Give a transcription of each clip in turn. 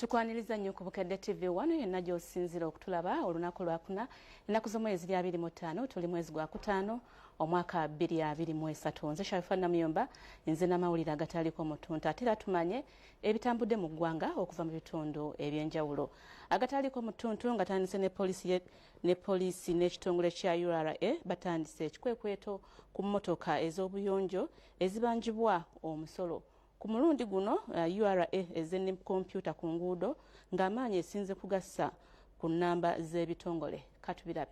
Tukwaniriza nnyo ku Bukedde TV 1 yenna gy'osinzira okutulaba olunaku lwakuna ennaku z'omwezi 25 tuli mwezi gwa kutaano omwaka 2023. Nze Sharifa Namuyomba nze n'amawulire agataliko mutuntu ate era tumanye ebitambudde mu ggwanga okuva mu bitundu eby'enjawulo agataliko mutuntu nga tandise ne poliisi n'ekitongole kya URA batandise ekikwekweto ku mmotoka ez'obuyonjo ezibanjibwa omusolo. Ku mulundi guno URA ezenne kompyuta ku nguudo ng'amaanyi esinze kugassa ku nnamba z'ebitongole. Katubirabe.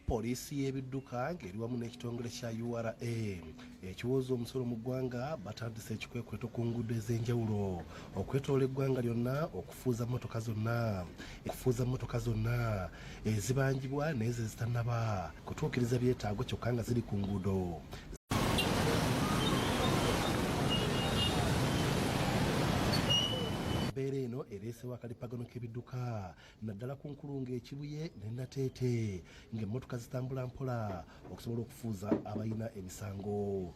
Poliisi y'ebidduka ng'eri wamu n'ekitongole kya URA ekiwooza omusolo mu ggwanga batandise ekikwekweto ku nguudo ez'enjawulo okwetoola eggwanga lyonna okufuuza mmotoka zonna ezibanjibwa n'ezo ezitannaba kutuukiriza byetaago kyokka nga ziri ku nguudo. Embeera eno ereesewo akalipagano k'ebidduka naddala ku nkulungo ekibuye ne Nateete ng'emmotoka zitambula mpola okusobola okufuuza abalina emisango.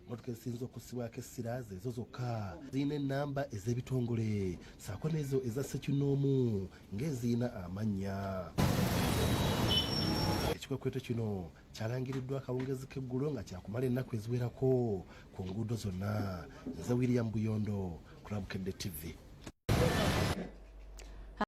Emmotoka ezisinza okussibwako essira zeezo zokka zirina ennamba ez'ebitongole ssaako n'ezo eza ssekinnoomu ng'ezirina amannya. Ekikwekweto kino kyalangiriddwa akawungezi k'eggulo nga kyakumala ennaku eziwerako ku nguudo zonna. Nze William Buyondo ku Bukedde TV.